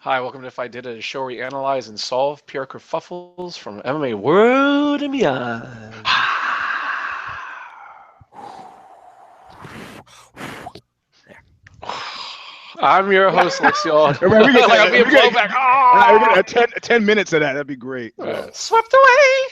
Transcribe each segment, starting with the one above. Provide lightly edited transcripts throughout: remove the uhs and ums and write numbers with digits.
Hi, welcome to If I Did It, a show where we analyze and solve pure kerfuffles from MMA world and beyond. I'm your host, Alexio. We get, Like I'm being blown back. we get 10 minutes of that. That'd be great. Swept away.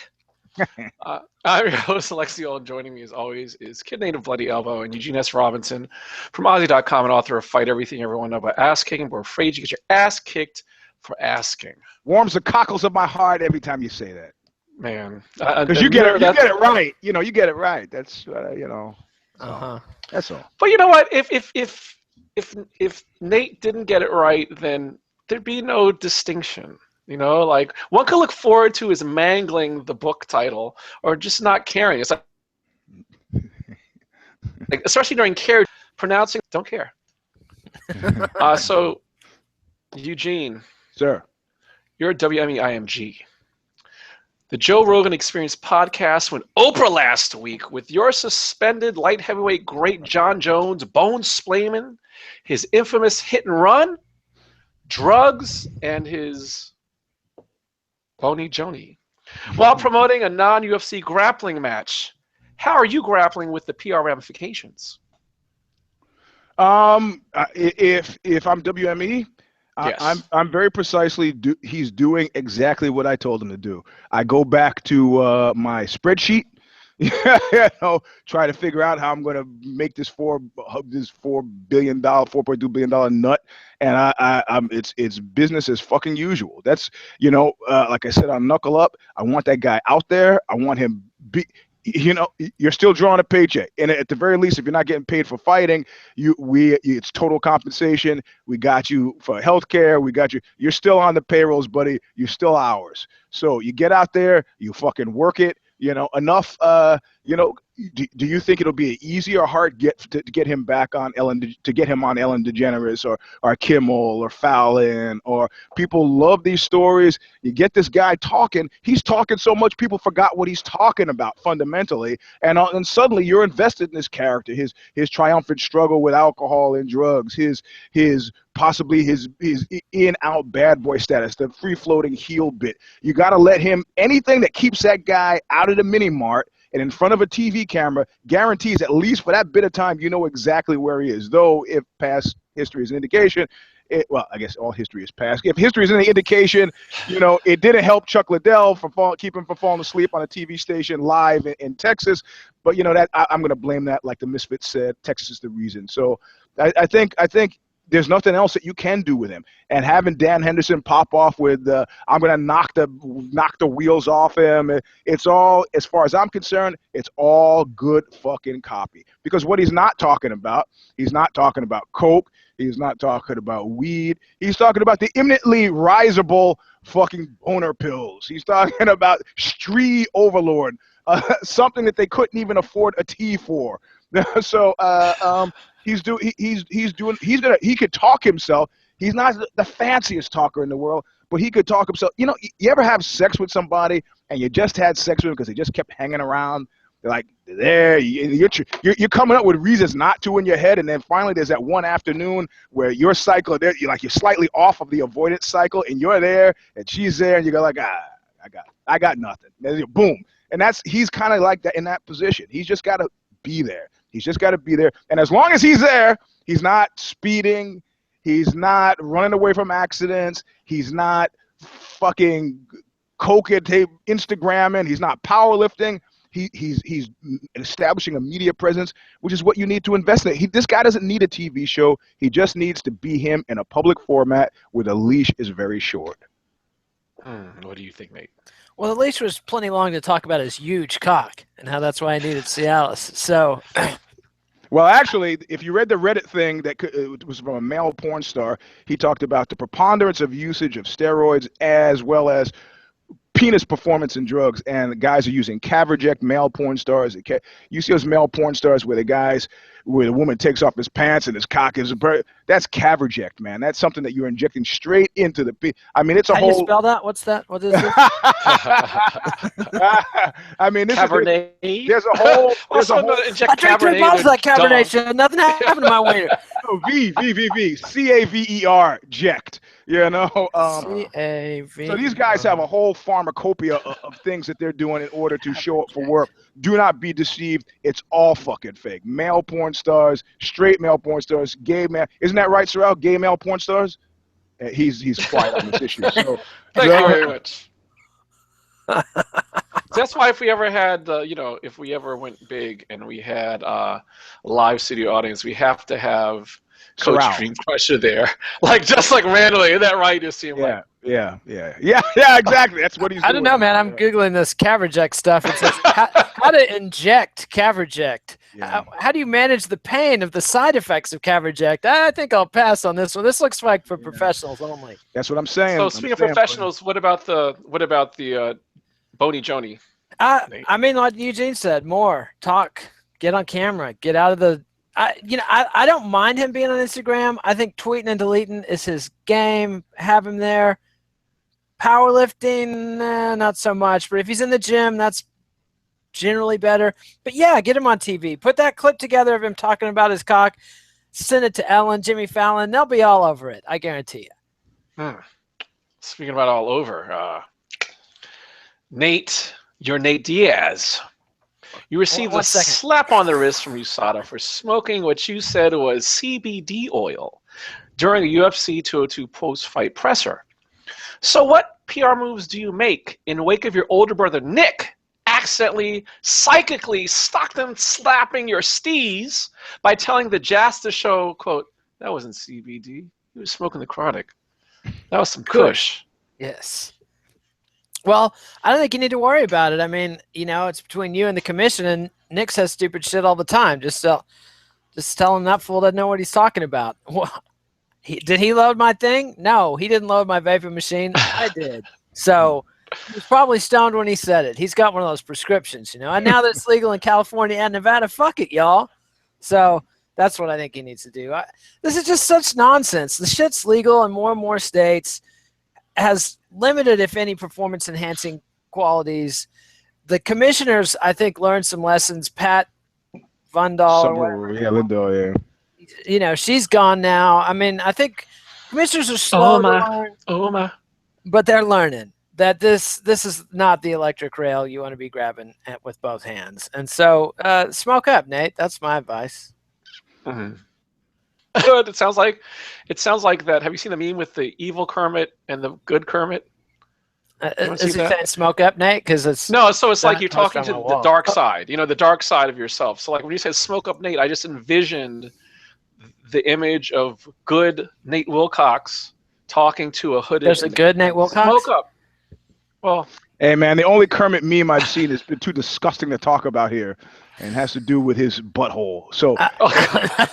I'm your host, Alexio, and joining me as always is Kid Native Bloody Elbow and Eugene S. Robinson from Aussie.com and author of Fight Everything Everyone Know About Ass Kicking. We're afraid you get your ass kicked for asking. Warms the cockles of my heart every time you say that. Man. Because you get it right. You know, you get it right. That's, that's all. But you know what? If Nate didn't get it right, then thered be no distinction. You know, like one could look forward to is mangling the book title or just not caring. It's like especially during care, pronouncing don't care. So, Eugene, sir, you're at WME-IMG. The Joe Rogan Experience podcast went Oprah last week with your suspended light heavyweight great Jon Jones bonesplaining his infamous hit and run, drugs, and his boney joney while promoting a non-UFC grappling match. How are you grappling with the PR ramifications? If I'm WME, Yes. I'm very precisely he's doing exactly what I told him to do. I go back to my spreadsheet, try to figure out how I'm going to make this $4.2 billion nut, and it's business as fucking usual. That's like I said, I'll knuckle up. I want that guy out there. I want him you're still drawing a paycheck, and at the very least, if you're not getting paid for fighting, it's total compensation. We got you for healthcare. We got you. You're still on the payrolls, buddy. You're still ours. So you get out there, you fucking work it. Enough. Do you think it'll be an easy or hard to get him back on Ellen DeGeneres or Kimmel or Fallon? Or people love these stories. You get this guy talking. He's talking so much people forgot what he's talking about fundamentally, and suddenly you're invested in this character. His triumphant struggle with alcohol and drugs. His possibly his in-out bad boy status, the free-floating heel bit. You got to let him, anything that keeps that guy out of the mini-mart and in front of a TV camera guarantees, at least for that bit of time, you know exactly where he is. Though if past history is an indication, well, I guess all history is past. If history is an indication, it didn't help Chuck Liddell keep him from falling asleep on a TV station live in Texas. But I'm going to blame that, like the Misfits said, Texas is the reason. So I think there's nothing else that you can do with him. And having Dan Henderson pop off with I'm going to knock the wheels off him, it's all, as far as I'm concerned, it's all good fucking copy. Because what he's not talking about coke, he's not talking about weed, he's talking about the imminently risable fucking boner pills. He's talking about Stree Overlord, something that they couldn't even afford a tea for. So he could talk himself. He's not the fanciest talker in the world, but he could talk himself. You ever have sex with somebody and you just had sex with them because they just kept hanging around? They're like, you're coming up with reasons not to in your head, and then finally there's that one afternoon where your cycle, you're slightly off of the avoidance cycle, and you're there and she's there, and you go like, I got nothing. And boom, and he's kind of like that in that position. He's just got to be there. He's just got to be there. And as long as he's there, he's not speeding. He's not running away from accidents. He's not fucking coking, Instagramming. He's not powerlifting. He's establishing a media presence, which is what you need to invest in. This guy doesn't need a TV show. He just needs to be him in a public format where the leash is very short. What do you think, Nate? Well, the leash was plenty long to talk about his huge cock and how that's why I needed Cialis. So, well, actually, if you read the Reddit thing it was from a male porn star, he talked about the preponderance of usage of steroids as well as penis performance in drugs, and the guys are using Caverject, male porn stars. You see those male porn stars where the guys where the woman takes off his pants and his cock is that's caverject, man. That's something that you're injecting straight into the. I mean, it's a How whole. do you spell that? What's that? What is it? I mean, this Cabernet. there's a whole. There's a whole. I drank 3 bottles of that Cabernet Show. Nothing happened to my wiener. Caver, ject. You know. C-A-V. So these guys have a whole pharmacopoeia of things that they're doing in order to show up for work. Do not be deceived. It's all fucking fake. Male porn stars, straight male porn stars, gay man. Isn't that right, Sorrel? Gay male porn stars? He's quiet on this issue. So, Thank you very much. That's why if we ever had, if we ever went big and we had a live studio audience, we have to have Coach Sorrel. Dream Crusher there. Just randomly. Isn't that right? You see him Yeah, exactly. That's what he's doing. I don't know, man. I'm Googling this Caverject stuff. It says how to inject Caverject. Yeah. How do you manage the pain of the side effects of Caverject? I think I'll pass on this one. This looks like for professionals only. That's what I'm saying. So speaking of professionals, what about the boney joney? I mean, like Eugene said, more talk, get on camera, get out of the. I don't mind him being on Instagram. I think tweeting and deleting is his game. Have him there. Powerlifting, not so much. But if he's in the gym, that's generally better. But yeah, get him on TV. Put that clip together of him talking about his cock. Send it to Ellen, Jimmy Fallon. They'll be all over it. I guarantee you. Speaking about all over, Nate, you're Nate Diaz. You received a slap on the wrist from USADA for smoking what you said was CBD oil during a UFC 202 post-fight presser. So what PR moves do you make in wake of your older brother Nick accidentally, psychically Stockon slapping your steez by telling the Jasta Show, quote, that wasn't CBD. He was smoking the chronic. That was some kush. Yes. Well, I don't think you need to worry about it. I mean, it's between you and the commission, and Nick says stupid shit all the time. Just tell him that fool doesn't know what he's talking about. Did he load my thing? No, he didn't load my vaping machine. I did. So he was probably stoned when he said it. He's got one of those prescriptions, And now that it's legal in California and Nevada, fuck it, y'all. So that's what I think he needs to do. This is just such nonsense. The shit's legal in more and more states. Has limited, if any, performance-enhancing qualities. The commissioners, I think, learned some lessons. Pat Vundal, Lindahl, she's gone now. I mean, I think commissioners are slow to learn, but they're learning that this is not the electric rail you want to be grabbing with both hands. And so, smoke up, Nate. That's my advice. Mm-hmm. It sounds like that. Have you seen the meme with the evil Kermit and the good Kermit? Is he saying smoke up, Nate? Because it's no. So it's like you're talking to the dark side. The dark side of yourself. So like when you say smoke up, Nate, I just envisioned the image of good Nate Wilcox talking to a hooded. There's a good Nate Wilcox. Smoke up. Well, hey man, the only Kermit meme I've seen is too disgusting to talk about here. And has to do with his butthole. So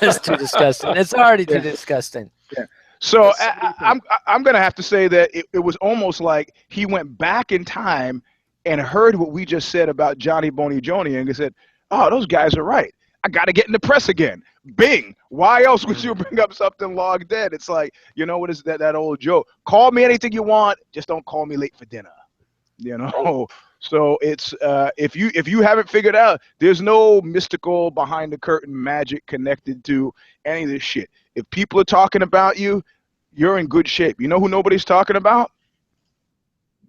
that's too disgusting. It's already too disgusting. Yeah. So I'm gonna have to say that it was almost like he went back in time and heard what we just said about Johnny Boney Joney and he said, "Oh, those guys are right. I got to get in the press again." Bing. Why else would you bring up something log dead? It's like what is that old joke? Call me anything you want, just don't call me late for dinner. So it's if you haven't figured out, there's no mystical behind the curtain magic connected to any of this shit. If people are talking about you, you're in good shape. You know who nobody's talking about?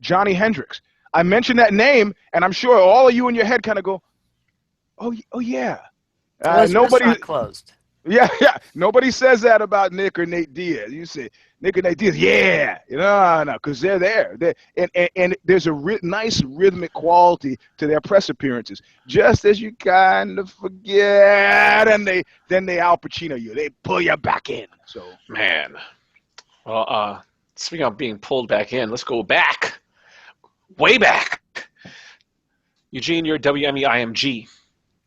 Johnny Hendricks. I mentioned that name, and I'm sure all of you in your head kind of go, "Oh yeah." Nobody closed. Yeah. Nobody says that about Nick or Nate Diaz. You say Nick and Nate Diaz, yeah. No, because they're there. And there's a nice rhythmic quality to their press appearances. Just as you kind of forget, and then they Al Pacino you. They pull you back in. So man. Well, speaking of being pulled back in, let's go back. Way back. Eugene, you're WME-IMG.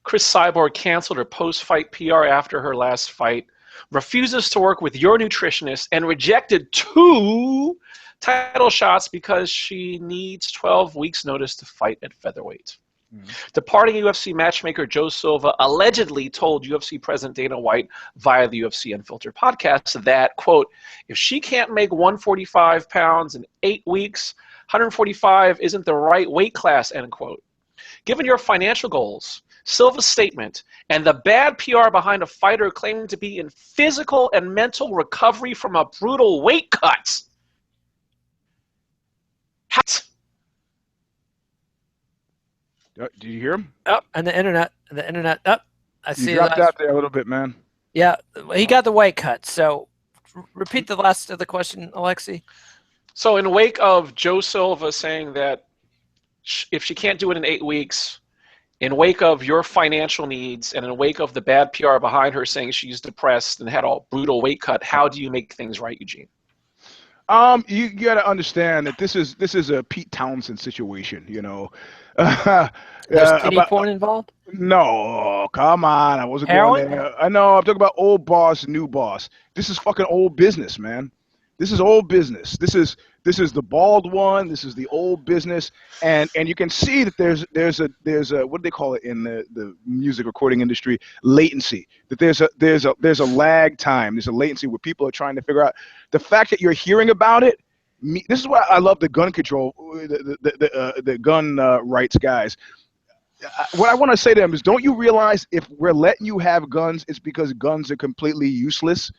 Cris Cyborg canceled her post-fight PR after her last fight, refuses to work with your nutritionist, and rejected 2 title shots because she needs 12 weeks' notice to fight at featherweight. Departing UFC matchmaker Joe Silva allegedly told UFC President Dana White via the UFC Unfiltered podcast that, quote, if she can't make 145 pounds in 8 weeks, 145 isn't the right weight class, end quote. Given your financial goals, Silva's statement, and the bad PR behind a fighter claiming to be in physical and mental recovery from a brutal weight cut. Did you hear him? Oh, and the internet. I see. You dropped out there a little bit, man. Yeah, he got the weight cut. So repeat the last of the question, Alexi. So in wake of Joe Silva saying that if she can't do it in 8 weeks, in wake of your financial needs, and in wake of the bad PR behind her saying she's depressed and had a brutal weight cut, how do you make things right, Eugene? You got to understand that this is a Pete Townsend situation, you know. There's kitty porn involved? No, come on. I wasn't Heroin? going there. I know. I'm talking about old boss, new boss. This is fucking old business, man. This is old business. This is the bald one. This is the old business, and you can see that there's a what do they call it in the music recording industry? Latency. That there's a lag time. There's a latency where people are trying to figure out the fact that you're hearing about it. This is why I love the gun control, the gun rights guys. What I want to say to them is, don't you realize if we're letting you have guns, it's because guns are completely useless?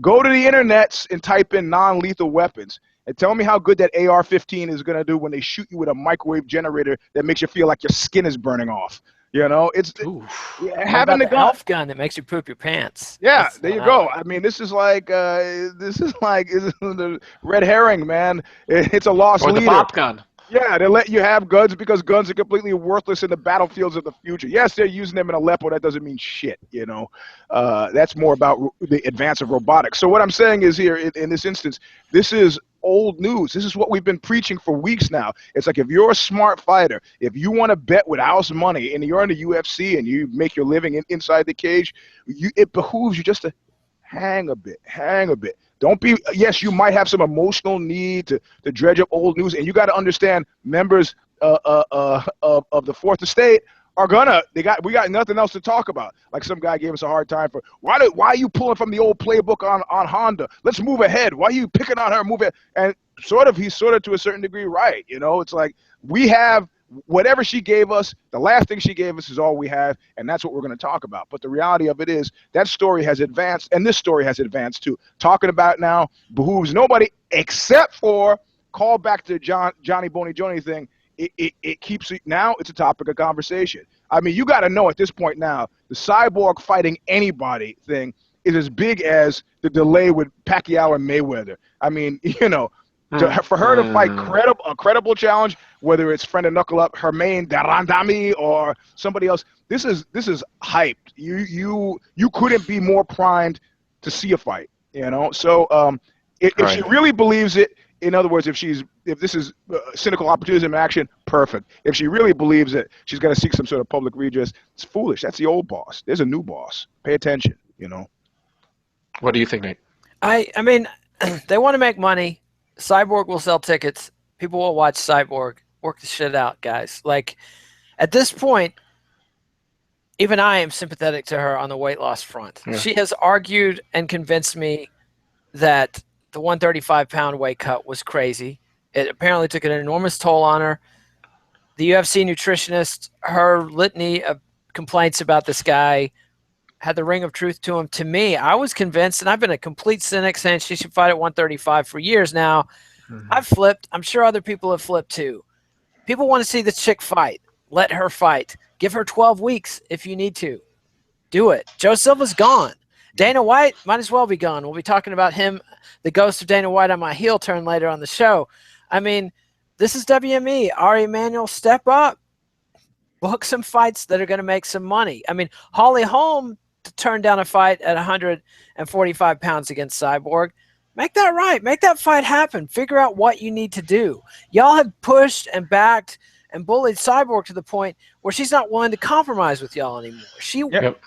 Go to the internets and type in non-lethal weapons and tell me how good that AR-15 is going to do when they shoot you with a microwave generator that makes you feel like your skin is burning off. You know, it's having the elf gun that makes you poop your pants. Yeah, That's there you go. I mean, this is like the red herring, man. It's a lost leader. Or the pop gun. Yeah, they let you have guns because guns are completely worthless in the battlefields of the future. Yes, they're using them in Aleppo. That doesn't mean shit, you know. That's more about the advance of robotics. So what I'm saying is here, in this instance, this is old news. This is what we've been preaching for weeks now. It's like if you're a smart fighter, if you want to bet with house money and you're in the UFC and you make your living inside the cage, it behooves you just to hang a bit. Don't be, yes, you might have some emotional need to dredge up old news, and you got to understand members of the Fourth Estate are we got nothing else to talk about. Like some guy gave us a hard time for, why are you pulling from the old playbook on Honda? Let's move ahead. Why are you picking on her? Move it. And he's sort of to a certain degree right. You know, it's like we have whatever she gave us, the last thing she gave us is all we have, and that's what we're going to talk about. But the reality of it is that story has advanced, and this story has advanced too. Talking about it now behooves nobody except for call back to Johnny Boney Joney thing. It keeps it now. It's a topic of conversation. I mean, you got to know at this point now, the Cyborg fighting anybody thing is as big as the delay with Pacquiao and Mayweather. I mean, you know, for her to fight a credible challenge, whether it's friend of knuckle up Hermaine Darandami or somebody else, this is hyped. You couldn't be more primed to see a fight. You know, so if she really believes it. In other words, if this is cynical opportunism in action, perfect. If she really believes it, she's got to seek some sort of public redress. It's foolish. That's the old boss. There's a new boss. Pay attention, you know. What do you think, Nate? I mean, they want to make money. Cyborg will sell tickets. People will watch Cyborg. Work the shit out, guys. Like, at this point, even I am sympathetic to her on the weight loss front. Yeah. She has argued and convinced me that the 135-pound weight cut was crazy. It apparently took an enormous toll on her. The UFC nutritionist, her litany of complaints about this guy had the ring of truth to him. To me, I was convinced, and I've been a complete cynic saying she should fight at 135 for years now. I've flipped. I'm sure other people have flipped too. People want to see this chick fight. Let her fight. Give her 12 weeks if you need to. Do it. Joe Silva's gone. Dana White might as well be gone. We'll be talking about him, the ghost of Dana White, on my heel turn later on the show. I mean, this is WME. Ari Emanuel, step up. Book some fights that are going to make some money. I mean, Holly Holm turned down a fight at 145 pounds against Cyborg. Make that right. Make that fight happen. Figure out what you need to do. Y'all have pushed and backed and bullied Cyborg to the point where she's not willing to compromise with y'all anymore. She went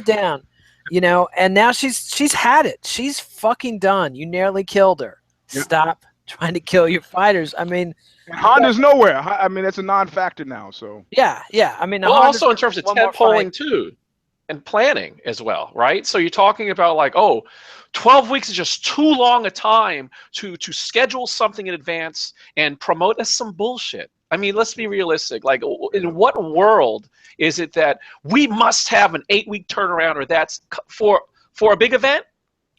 down. You know, and now she's had it. She's fucking done. You nearly killed her. Yep. Stop trying to kill your fighters. I mean, And Honda's nowhere. I mean, that's a non-factor now. So yeah. I mean, well, Honda's also in terms of one more tent polling fight. too, and planning as well, right? So you're talking about like, 12 weeks is just too long a time to schedule something in advance and promote as some bullshit. I mean, let's be realistic. Like, in what world is it that we must have an 8-week turnaround, or that's for a big event?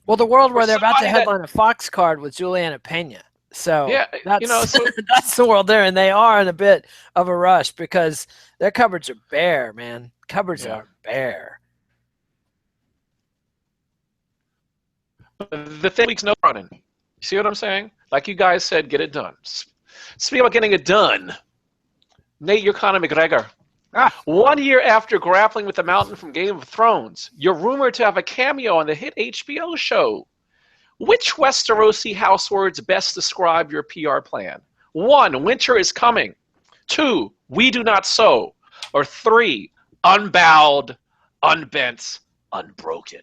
Well, the world where Or they're about to somebody headline a Fox card with Juliana Pena. So Yeah, that's so that's the world there, and they are in a bit of a rush because their cupboards are bare, man. Cupboards Yeah. are bare. the thing week's no running. You see what I'm saying? Like you guys said, get it done. Speaking about getting it done, Nate, you're Conor McGregor. 1 year after grappling with the Mountain from Game of Thrones, you're rumored to have a cameo on the hit HBO show. Which Westerosi house words best describe your PR plan? 1, winter is coming. 2, we do not sow. Or 3, unbowed, unbent, unbroken.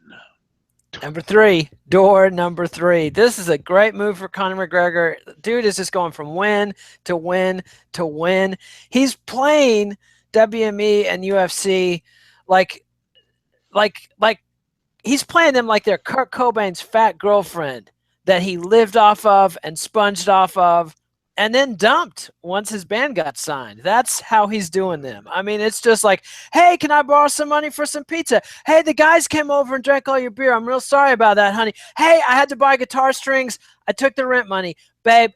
Number 3, door number 3. This is a great move for Conor McGregor. Dude is just going from win to win to win. He's playing WME and UFC like he's playing them like they're Kurt Cobain's fat girlfriend that he lived off of and sponged off of and then dumped once his band got signed. That's how he's doing them. I mean, it's just like, hey, can I borrow some money for some pizza? Hey, the guys came over and drank all your beer. I'm real sorry about that, honey. Hey, I had to buy guitar strings. I took the rent money. Babe,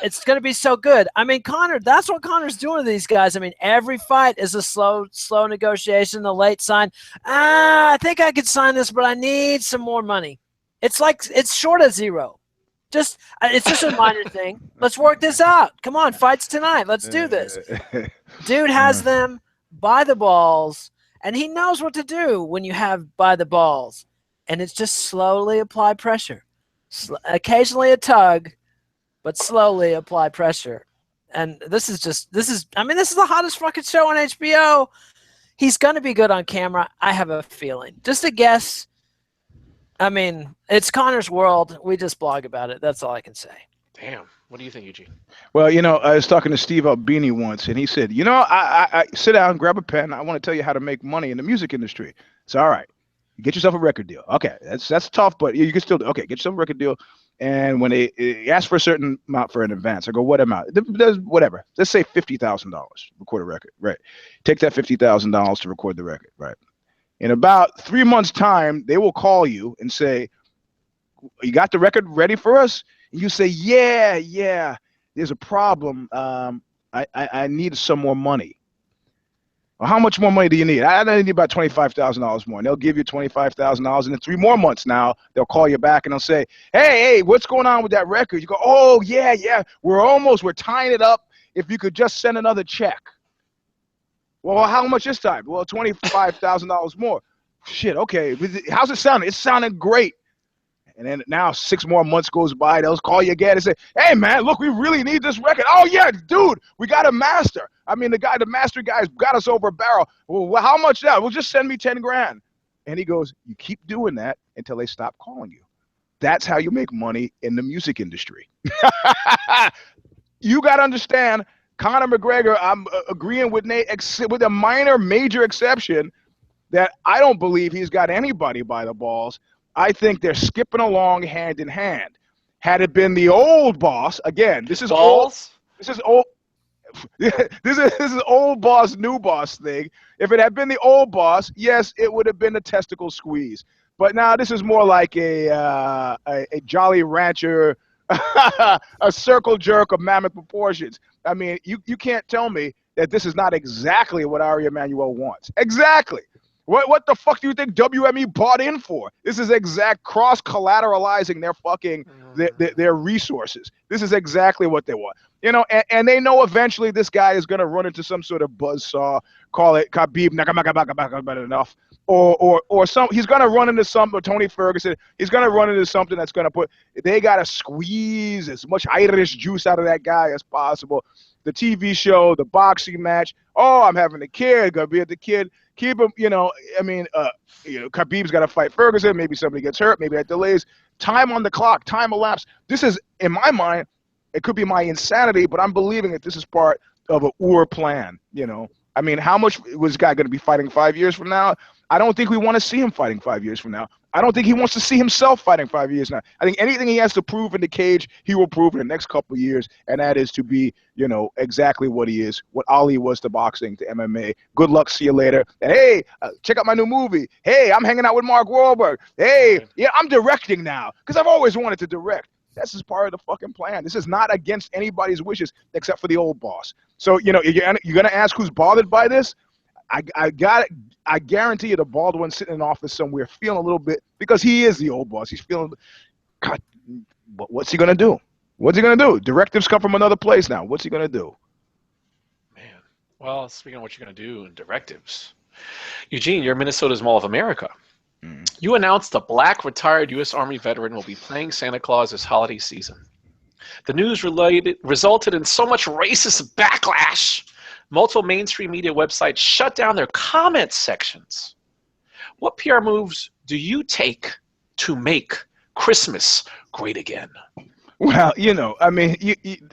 it's going to be so good. I mean, Conor, that's what Conor's doing to these guys. I mean, every fight is a slow negotiation, the late sign. I think I could sign this, but I need some more money. It's like it's short of zero. It's just a minor thing. Let's work this out. Come on, fights tonight. Let's do this. Dude has them by the balls, and he knows what to do when you have by the balls. And it's just slowly apply pressure. Occasionally a tug, but slowly apply pressure. And this is the hottest fucking show on HBO. He's going to be good on camera. I have a feeling. Just a guess. I mean, it's Conor's world. We just blog about it. That's all I can say. Damn. What do you think, Eugene? Well, I was talking to Steve Albini once, and he said, I sit down, grab a pen. I want to tell you how to make money in the music industry. It's all right. Get yourself a record deal. Okay, that's tough, but you can still do. Okay, get yourself a record deal. And when they ask for a certain amount for an advance, I go, what amount? There's whatever. Let's say $50,000. Record a record, right? Take that $50,000 to record the record, right? In about 3 months' time, they will call you and say, you got the record ready for us? And you say, yeah, there's a problem. I need some more money. Well, how much more money do you need? I need about $25,000 more. And they'll give you $25,000. And in 3 more months now, they'll call you back and they'll say, hey, what's going on with that record? You go, oh, yeah, we're tying it up. If you could just send another check. Well, how much this time? Well, $25,000 more. Shit, okay. How's it sounding? It's sounding great. And then now 6 more months goes by. They'll call you again and say, hey, man, look, we really need this record. Oh, yeah, dude, we got a master. I mean, the master guy's got us over a barrel. Well, how much now? Well, just send me 10 grand. And he goes, you keep doing that until they stop calling you. That's how you make money in the music industry. You got to understand, Conor McGregor, I'm agreeing with Nate, with a major exception, that I don't believe he's got anybody by the balls. I think they're skipping along hand in hand. Had it been the old boss, again, this is Balls? old. This is old boss, new boss thing. If it had been the old boss, yes, it would have been a testicle squeeze. But now this is more like a Jolly Rancher, a circle jerk of mammoth proportions. I mean, you can't tell me that this is not exactly what Ari Emanuel wants. Exactly. What the fuck do you think WME bought in for? This is exact cross-collateralizing their fucking their resources. This is exactly what they want. And they know eventually this guy is going to run into some sort of buzzsaw, call it Khabib, enough. Or some, he's going to run into something, Tony Ferguson, he's going to run into something that's going to they got to squeeze as much Irish juice out of that guy as possible. The TV show, the boxing match, I'm having a kid, going to be at the kid. Keep him, Khabib's got to fight Ferguson. Maybe somebody gets hurt. Maybe that delays. Time on the clock. Time elapsed. This is, in my mind, It could be my insanity, but I'm believing that this is part of a plan, you know. I mean, how much was this guy going to be fighting 5 years from now? I don't think we want to see him fighting 5 years from now. I don't think he wants to see himself fighting 5 years now. I think anything he has to prove in the cage, he will prove in the next couple of years, and that is to be, you know, exactly what he is, what Ali was to boxing, to MMA. Good luck, see you later. And hey, check out my new movie. Hey, I'm hanging out with Mark Wahlberg. Hey, yeah, I'm directing now because I've always wanted to direct. This is part of the fucking plan. This is not against anybody's wishes except for the old boss. So, you know, you're going to ask who's bothered by this? I guarantee you the bald one sitting in office somewhere feeling a little bit, because he is the old boss. He's feeling, God, what's he going to do? What's he going to do? Directives come from another place now. What's he going to do? Man, well, speaking of what you're going to do and directives, Eugene, you're Minnesota's Mall of America. You announced a black retired U.S. Army veteran will be playing Santa Claus this holiday season. The news resulted in so much racist backlash. Multiple mainstream media websites shut down their comment sections. What PR moves do you take to make Christmas great again? Well, you know, I mean,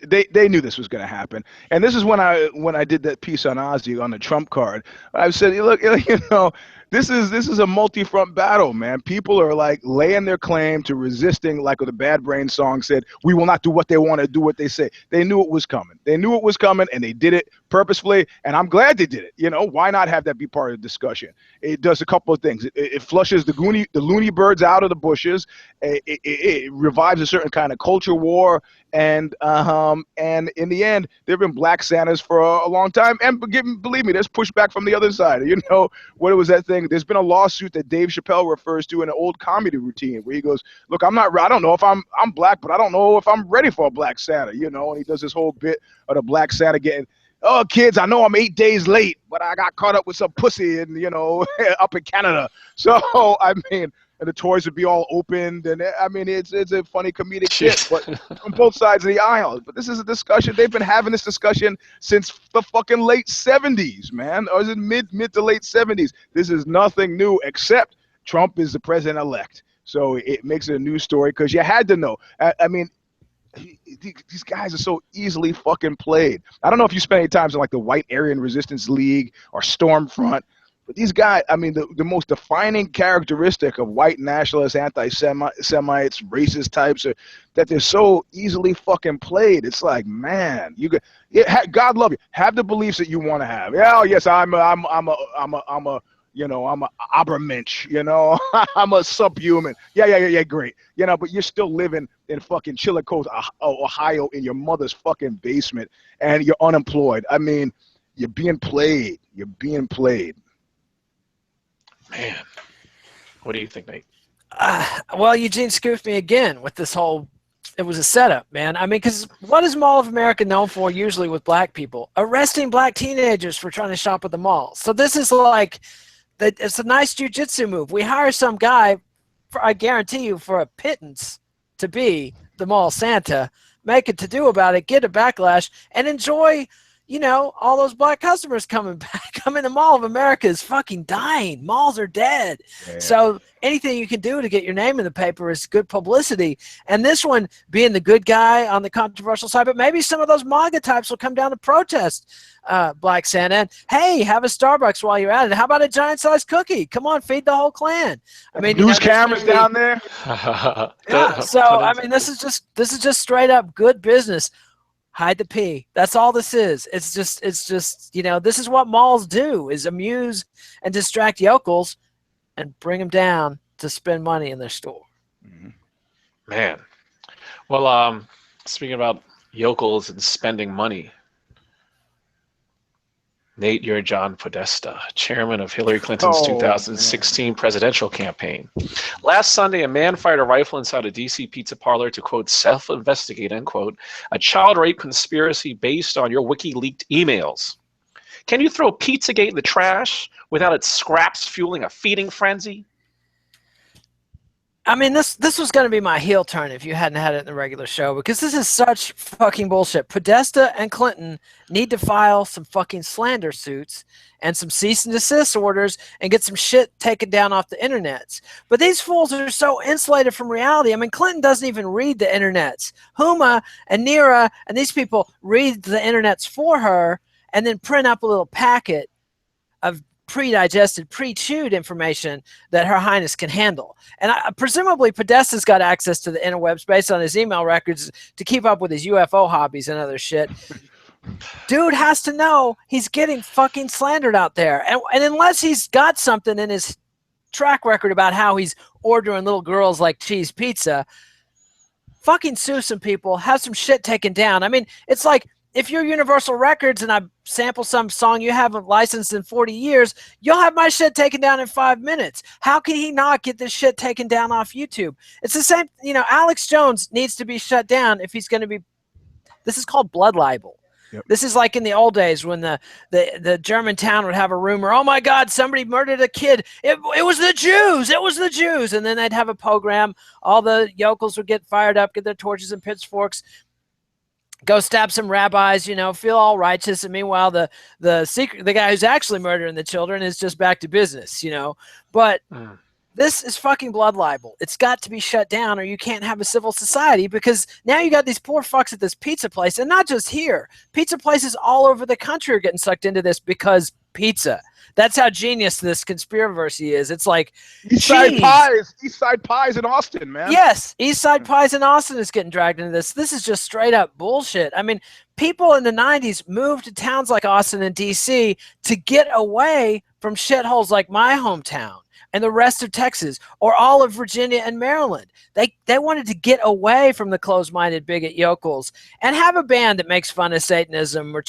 they knew this was going to happen, and this is when I did that piece on Ozzy on the Trump card. I said, look, you know, this is a multi-front battle, man. People are like laying their claim to resisting, like the Bad Brain song said, we will not do what they want to do what they say. They knew it was coming. They knew it was coming, and they did it purposefully, and I'm glad they did it. You know, why not have that be part of the discussion? It does a couple of things. It flushes the loony birds out of the bushes. It revives a certain kind of culture war, and in the end, there have been black Santas for a long time, and believe me, there's pushback from the other side. You know, what was that thing? There's been a lawsuit that Dave Chappelle refers to in an old comedy routine where he goes, look, I don't know if I'm black, but I don't know if I'm ready for a black Santa, you know, and he does this whole bit of the black Santa getting, oh, kids, I know I'm 8 days late, but I got caught up with some pussy and, you know, up in Canada. So, I mean, and the toys would be all opened, and I mean, it's a funny comedic shit, but on both sides of the aisle. But this is a discussion. They've been having this discussion since the fucking late 70s, man. Or is it mid to late 70s? This is nothing new, except Trump is the president-elect. So it makes it a news story because you had to know. I mean, these guys are so easily fucking played. I don't know if you spent any times in like the White Aryan Resistance League or Stormfront. But these guys, I mean, the most defining characteristic of white nationalists, anti-Semites, racist types, are that they're so easily fucking played. It's like, man, God love you. Have the beliefs that you want to have. Yeah, oh, yes, I'm a you know, I'm a Abermensch, you know, I'm a subhuman. Yeah, great. You know, but you're still living in fucking Chillicothe, Ohio, in your mother's fucking basement, and you're unemployed. I mean, you're being played. You're being played. Man, what do you think, Nate? Well, Eugene scooped me again with this whole, it was a setup, man. I mean, because what is Mall of America known for usually with black people? Arresting black teenagers for trying to shop at the mall. So this is like, it's a nice jujitsu move. We hire some guy, I guarantee you, for a pittance to be the mall Santa, make a to-do about it, get a backlash, and enjoy, you know, all those black customers coming back. I mean, the Mall of America is fucking dying. Malls are dead. Yeah. So anything you can do to get your name in the paper is good publicity. And this one being the good guy on the controversial side, but maybe some of those MAGA types will come down to protest Black Santa. And, hey, have a Starbucks while you're at it. How about a giant-sized cookie? Come on, feed the whole clan. I mean, news cameras down there. Yeah. So I mean, this is just straight up good business. Hide the P. That's all this is. It's just, you know, this is what malls do, is amuse and distract yokels and bring them down to spend money in their store. Man. Well, speaking about yokels and spending money, Nate, you're John Podesta, chairman of Hillary Clinton's 2016 presidential campaign. Last Sunday, a man fired a rifle inside a D.C. pizza parlor to, quote, self-investigate, end quote, a child rape conspiracy based on your Wiki-leaked emails. Can you throw Pizzagate in the trash without its scraps fueling a feeding frenzy? I mean, this was going to be my heel turn if you hadn't had it in the regular show, because this is such fucking bullshit. Podesta and Clinton need to file some fucking slander suits and some cease and desist orders and get some shit taken down off the internets. But these fools are so insulated from reality. I mean, Clinton doesn't even read the internets. Huma and Nira and these people read the internets for her and then print up a little packet of pre-digested, pre-chewed information that Her Highness can handle. And presumably Podesta's got access to the interwebs based on his email records to keep up with his UFO hobbies and other shit. Dude has to know he's getting fucking slandered out there. And unless he's got something in his track record about how he's ordering little girls like cheese pizza, fucking sue some people, have some shit taken down. I mean, it's like, if you're Universal Records and I sample some song you haven't licensed in 40 years, you'll have my shit taken down in 5 minutes. How can he not get this shit taken down off YouTube? It's the same, you know, Alex Jones needs to be shut down if he's going to be, this is called blood libel. Yep. This is like in the old days when the German town would have a rumor, oh my God, somebody murdered a kid. It was the Jews. It was the Jews. And then they'd have a pogrom. All the yokels would get fired up, get their torches and pitchforks, go stab some rabbis, you know, feel all righteous. And meanwhile, the guy who's actually murdering the children is just back to business, you know. But this is fucking blood libel. It's got to be shut down or you can't have a civil society, because now you got these poor fucks at this pizza place, and not just here. Pizza places all over the country are getting sucked into this because pizza. That's how genius this conspiracy is. It's like Eastside Pies in Austin, man. Yes, Eastside Pies in Austin is getting dragged into this. This is just straight up bullshit. I mean, people in the 90s moved to towns like Austin and DC to get away from shitholes like my hometown and the rest of Texas or all of Virginia and Maryland. They wanted to get away from the closed-minded bigot yokels and have a band that makes fun of Satanism or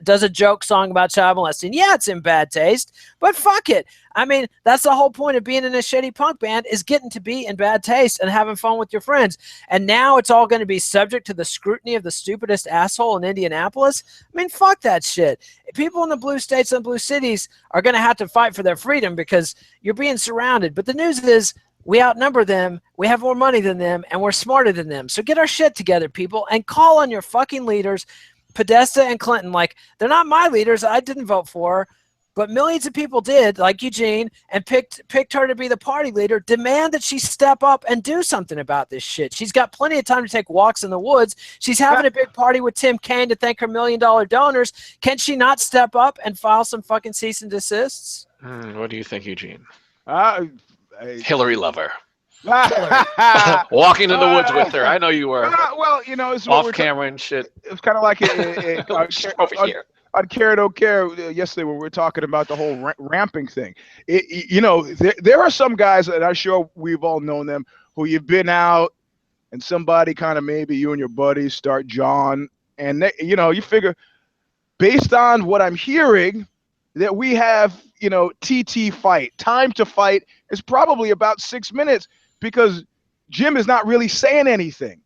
does a joke song about child molesting. Yeah, it's in bad taste, but fuck it. I mean, that's the whole point of being in a shitty punk band, is getting to be in bad taste and having fun with your friends. And now it's all going to be subject to the scrutiny of the stupidest asshole in Indianapolis. I mean, fuck that shit. People in the blue states and blue cities are going to have to fight for their freedom because you're being surrounded. But the news is we outnumber them, we have more money than them, and we're smarter than them. So get our shit together, people, and call on your fucking leaders, Podesta and Clinton. Like, they're not my leaders. I didn't vote for her. But millions of people did, like Eugene, and picked her to be the party leader. Demand that she step up and do something about this shit. She's got plenty of time to take walks in the woods. She's having a big party with Tim Kaine to thank her $1 million donors. Can she not step up and file some fucking cease and desists? What do you think, Eugene? Hillary lover. Walking in the woods with her. I know you were. Well, you know, it's off camera and shit. It was kind of like over here. On Care Don't Care yesterday when we were talking about the whole ramping thing. You know, there are some guys, and I'm sure we've all known them, who you've been out and somebody kind of, maybe you and your buddies start John, and they, you know, you figure based on what I'm hearing that we have, you know, TT fight. Time to fight is probably about 6 minutes because Jim is not really saying anything.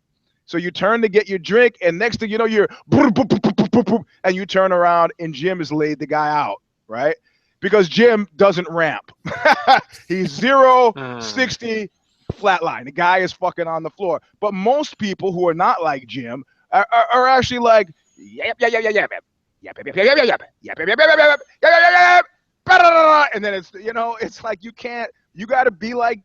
So you turn to get your drink, and next thing you know, you're boop, boop, boop, boop, boop, boop, and you turn around, and Jim has laid the guy out, right? Because Jim doesn't ramp. He's 0, 60, flatline. The guy is fucking on the floor. But most people who are not like Jim are actually like, yep, yep, yep, yep, yep, yep, yep, yep, yep, yep, yep, yep, yep, and then it's, you know, it's like you can't. You gotta be like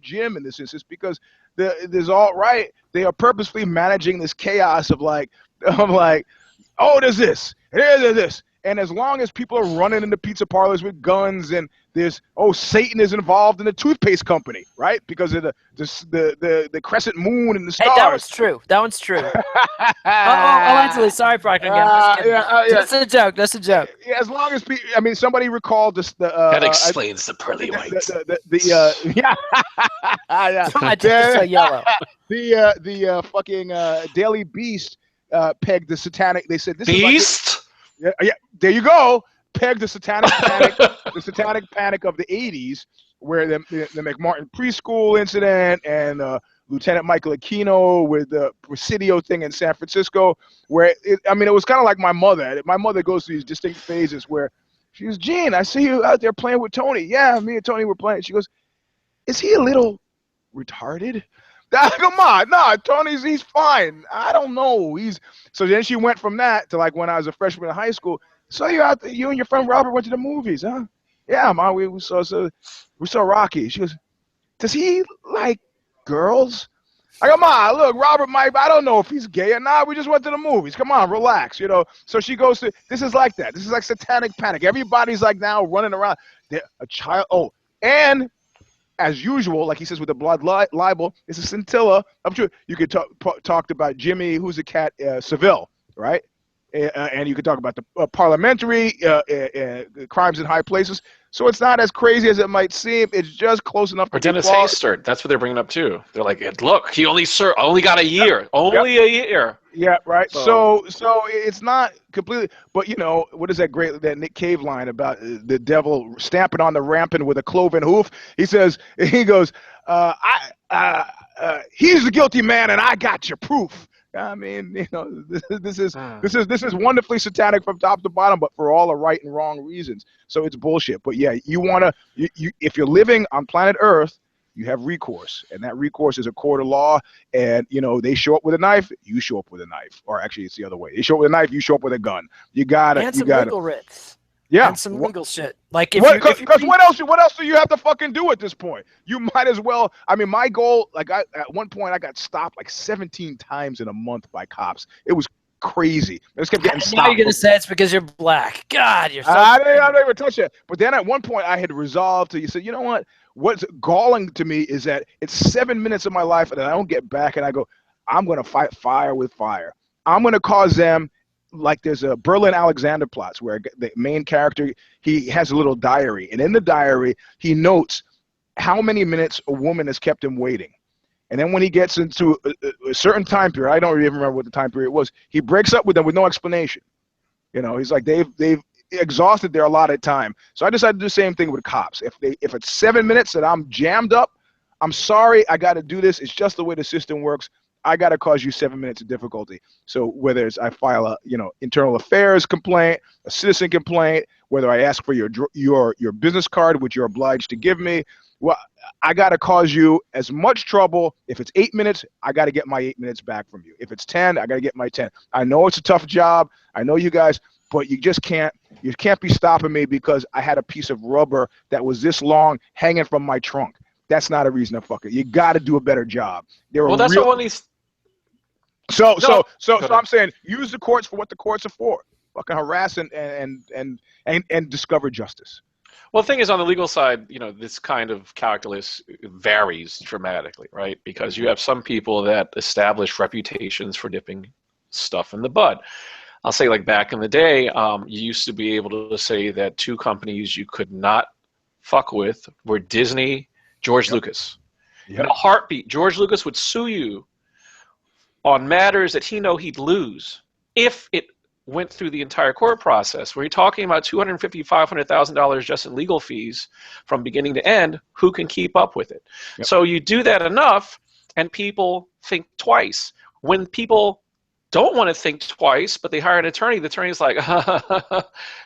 Jim in this instance, because there's alt-right. They are purposely managing this chaos of like, oh, there's this, there's this, and as long as people are running into pizza parlors with guns and there's, oh, Satan is involved in the toothpaste company, right? Because of the crescent moon and the stars. Hey, that one's true. That one's true. Allegedly. Sorry, Procter. That's a joke. That's a joke. Yeah, as long as people, I mean, somebody recalled this. That explains the pearly whites. Yellow. The fucking Daily Beast pegged the satanic. They said this Beast. Is like yeah, there you go. Pegged the satanic panic, the satanic panic of the 80s, where the McMartin preschool incident and Lieutenant Michael Aquino with the Presidio thing in San Francisco, where it was kind of like my mother. My mother goes through these distinct phases where she goes, Gene, I see you out there playing with Tony. Yeah, me and Tony were playing. She goes, is he a little retarded? Come on, no, he's fine. I don't know. So then she went from that to like when I was a freshman in high school. So you and your friend Robert went to the movies, huh? Yeah, ma, we saw Rocky. She goes, does he like girls? I go, ma, look, Robert might, I don't know if he's gay or not. We just went to the movies. Come on, relax, you know. So she goes to, this is like that. This is like satanic panic. Everybody's like now running around. A child, and as usual, like he says with the blood libel, it's a scintilla. I'm sure you could talk about Jimmy, who's the cat, Seville, right? And you could talk about the parliamentary crimes in high places. So it's not as crazy as it might seem. It's just close enough. Or Dennis Hastert. That's what they're bringing up too. They're like, look, he only got a year. Only a year. Yeah, right. So it's not completely. But you know, what is that Nick Cave line about the devil stamping on the rampant with a cloven hoof? He goes, he's the guilty man, and I got your proof. I mean, you know, this is wonderfully satanic from top to bottom, but for all the right and wrong reasons. So it's bullshit. But yeah, if you're living on planet Earth, you have recourse, and that recourse is a court of law. And you know, they show up with a knife, you show up with a knife, or actually, it's the other way. They show up with a knife, you show up with a gun. Legal writs. Yeah, and some legal shit. Like because what else do you have to fucking do at this point? You might as well. I mean, my goal, like at one point, I got stopped like 17 times in a month by cops. It was crazy. I just kept getting stopped. Now you're gonna say it's because you're black. God, you're so. I didn't even touch it. But then at one point, I had resolved to. You said, you know what? What's galling to me is that it's 7 minutes of my life, and I don't get back, and I go, I'm gonna fight fire with fire. I'm gonna cause them. Like there's a Berlin Alexanderplatz where the main character, he has a little diary, and in the diary he notes how many minutes a woman has kept him waiting. And then when he gets into a certain time period, I don't even remember what the time period was, he breaks up with them with no explanation. You know, he's like they've exhausted their allotted time. So I decided to do the same thing with cops. If it's 7 minutes that I'm jammed up, I'm sorry, I got to do this. It's just the way the system works. I got to cause you 7 minutes of difficulty. So whether it's I file a internal affairs complaint, a citizen complaint, whether I ask for your business card, which you're obliged to give me, well, I got to cause you as much trouble. If it's 8 minutes, I got to get my 8 minutes back from you. If it's 10, I got to get my 10. I know it's a tough job. I know you guys, but you just can't. You can't be stopping me because I had a piece of rubber that was this long hanging from my trunk. That's not a reason to fuck it. You got to do a better job. That's what one of these. So I'm saying use the courts for what the courts are for. Fucking harass and discover justice. Well, the thing is, on the legal side, you know, this kind of calculus varies dramatically, right? Because you have some people that establish reputations for dipping stuff in the bud. I'll say, like back in the day, you used to be able to say that two companies you could not fuck with were Disney, George Lucas. In a heartbeat, George Lucas would sue you on matters that he'd lose if it went through the entire court process. Where you're talking about $250,000, $500,000 just in legal fees from beginning to end. Who can keep up with it? Yep. So you do that enough, and people think twice. When people don't want to think twice, but they hire an attorney, the attorney's like,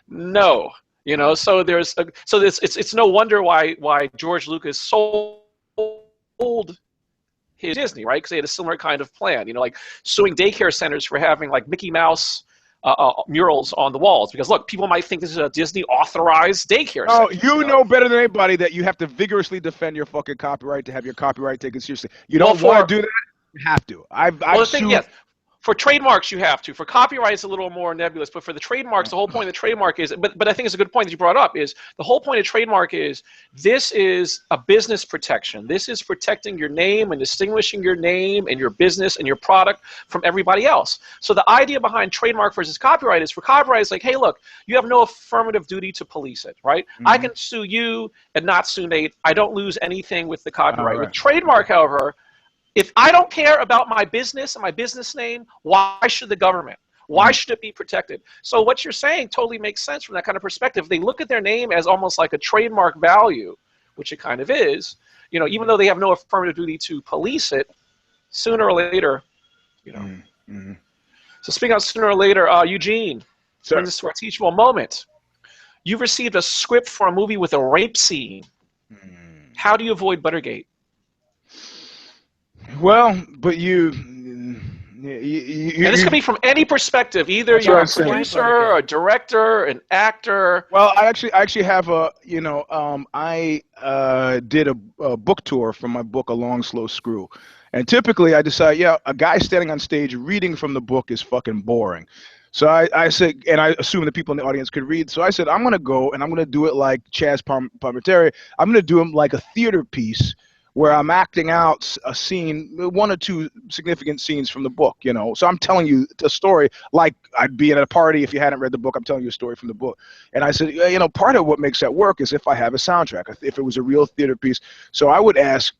no, you know. So it's no wonder why George Lucas sold his Disney, right? Because they had a similar kind of plan, you know, like suing daycare centers for having like Mickey Mouse murals on the walls. Because look, people might think this is a Disney authorized daycare center. Oh, you know better than anybody that you have to vigorously defend your fucking copyright to have your copyright taken seriously. You don't want to do that. You have to. I've sued. For trademarks, you have to. For copyright, it's a little more nebulous. But for the trademarks, the whole point of the trademark is, but I think it's a good point that you brought up, is the whole point of trademark is this is a business protection. This is protecting your name and distinguishing your name and your business and your product from everybody else. So the idea behind trademark versus copyright is, for copyright, it's like, hey, look, you have no affirmative duty to police it, right? Mm-hmm. I can sue you and not sue Nate. I don't lose anything with the copyright. Right. With trademark, however, if I don't care about my business and my business name, why should the government? Why should it be protected? So what you're saying totally makes sense from that kind of perspective. They look at their name as almost like a trademark value, which it kind of is. You know, even though they have no affirmative duty to police it, sooner or later, you know. Mm-hmm. So speaking of sooner or later, Eugene, brings us to our teachable moment. You've received a script for a movie with a rape scene. Mm. How do you avoid Buttergate? Well, but And this could be from any perspective. Either That's you're what a I'm saying. producer, a director, an actor. Well, I actually have a, I did a book tour for my book, A Long Slow Screw. And typically I decide, yeah, a guy standing on stage reading from the book is fucking boring. So I said, and I assume the people in the audience could read. So I said, I'm going to go and I'm going to do it like Chaz Palminteri. I'm going to do him like a theater piece where I'm acting out a scene, one or two significant scenes from the book, So I'm telling you a story like I'd be at a party. If you hadn't read the book, I'm telling you a story from the book. And I said, part of what makes that work is if I have a soundtrack, if it was a real theater piece. So I would ask,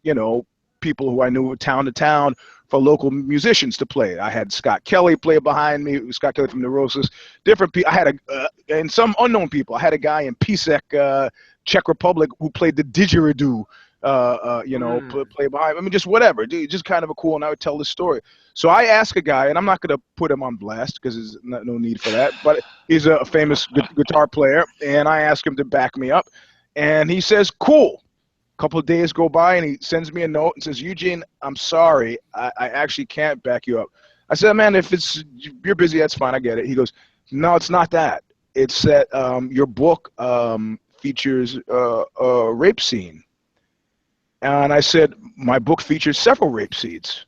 people who I knew town to town for local musicians to play. I had Scott Kelly play behind me, Scott Kelly from Neurosis, different people. I had and some unknown people. I had a guy in Písek, Czech Republic, who played the didgeridoo. Play behind. I mean, just whatever, dude, just kind of a cool. And I would tell the story. So I ask a guy, and I'm not going to put him on blast because there's no need for that. But he's a famous guitar player, and I ask him to back me up, and he says, "Cool." A couple of days go by, and he sends me a note and says, "Eugene, I'm sorry, I actually can't back you up." I said, "Man, if you're busy, that's fine. I get it." He goes, "No, it's not that. It's that your book features a rape scene." And I said, "My book features several rape scenes."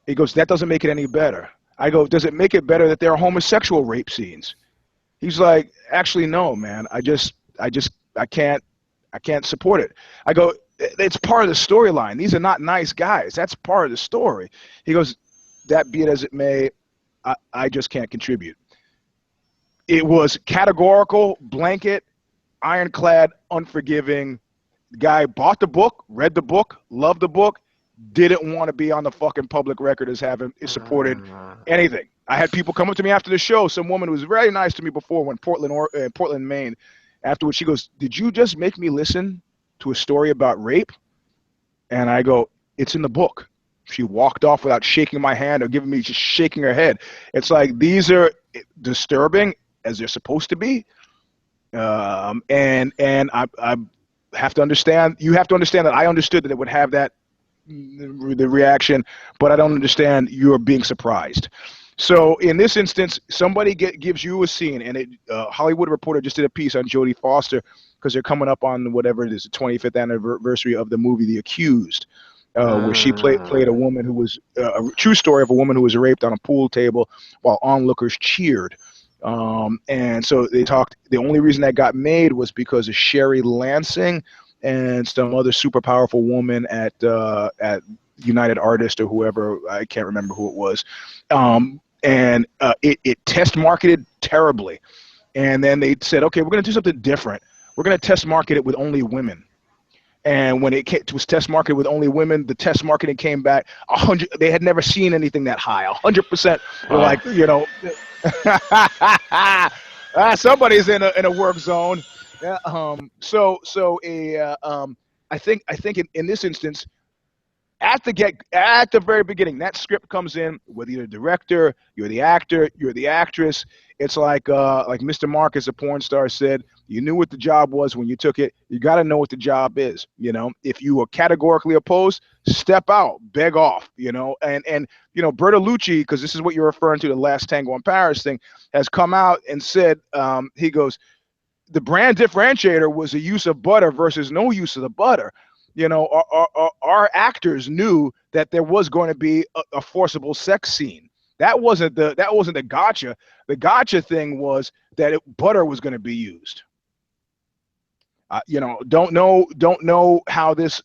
He goes, "That doesn't make it any better." I go, "Does it make it better that there are homosexual rape scenes?" He's like, "Actually, no, man. I can't support it." I go, "It's part of the storyline. These are not nice guys. That's part of the story." He goes, "That be it as it may, I just can't contribute." It was categorical, blanket, ironclad, unforgiving. The guy bought the book, read the book, loved the book, didn't want to be on the fucking public record as having supported anything. I had people come up to me after the show. Some woman who was very nice to me before, Portland, Maine. Afterwards, she goes, "Did you just make me listen to a story about rape?" And I go, "It's in the book." She walked off without shaking my hand or giving me, just shaking her head. It's like, these are disturbing as they're supposed to be. And I have to understand, you have to understand that I understood that it would have the reaction, but I don't understand you're being surprised. So in this instance, somebody gives you a scene, and Hollywood Reporter just did a piece on Jodie Foster because they're coming up on whatever it is, the 25th anniversary of the movie The Accused, where she played a woman who was a true story of a woman who was raped on a pool table while onlookers cheered. And so they talked, the only reason that got made was because of Sherry Lansing and some other super powerful woman at United Artists or whoever, I can't remember who it was. And it test marketed terribly. And then they said, okay, we're going to do something different. We're going to test market it with only women. And when it was test marketed with only women, the test marketing came back 100. They had never seen anything that high. 100% were like, somebody's in a work zone. Yeah. I think in this instance, at the very beginning, that script comes in, whether you're the director, you're the actor, you're the actress. It's like Mr. Marcus, a porn star, said, you knew what the job was when you took it. You got to know what the job is. If you are categorically opposed, step out, beg off, and Bertolucci, because this is what you're referring to, the Last Tango in Paris thing, has come out and said, he goes, the brand differentiator was the use of butter versus no use of the butter. Our actors knew that there was going to be a forcible sex scene. That wasn't the gotcha. The gotcha thing was that butter was going to be used. Don't know how this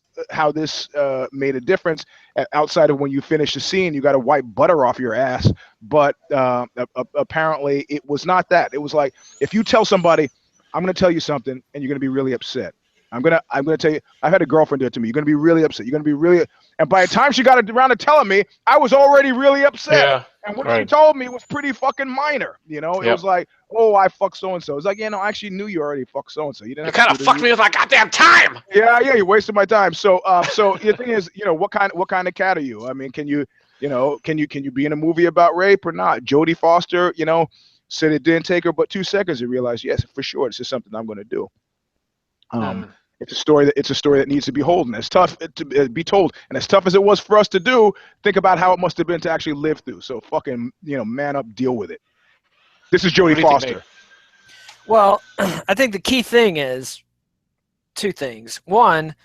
made a difference outside of when you finish the scene, you got to wipe butter off your ass. But apparently it was not that. It was like, if you tell somebody, I'm going to tell you something, and you're going to be really upset. I'm gonna tell you. I've had a girlfriend do it to me. You're gonna be really upset. You're gonna be really. And by the time she got around to telling me, I was already really upset. Yeah, and what she told me was pretty fucking minor. It was like, oh, I fucked so and so. It's like, I actually knew you already fucked so and so. You didn't. You kind of fucked me with my goddamn time. Yeah, you wasted my time. So the thing is, what kind of cat are you? I mean, can you be in a movie about rape or not? Jodie Foster, said it didn't take her but 2 seconds to realize, yes, for sure, this is something I'm gonna do. It's a story that needs to be told, and as tough to be told, and as tough as it was for us to do, think about how it must have been to actually live through. So fucking, man up, deal with it. This is Jodie Foster. Well, I think the key thing is two things. One,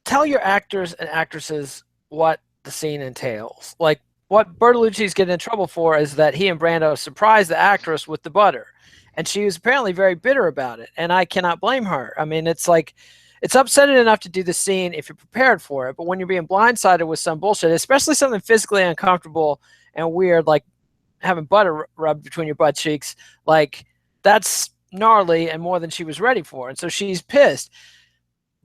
tell your actors and actresses what the scene entails. Like, what Bertolucci's getting in trouble for is that he and Brando surprised the actress with the butter. And she was apparently very bitter about it. And I cannot blame her. I mean, it's like, it's upsetting enough to do the scene if you're prepared for it. But when you're being blindsided with some bullshit, especially something physically uncomfortable and weird, like having butter rubbed between your butt cheeks, like that's gnarly and more than she was ready for. And so she's pissed.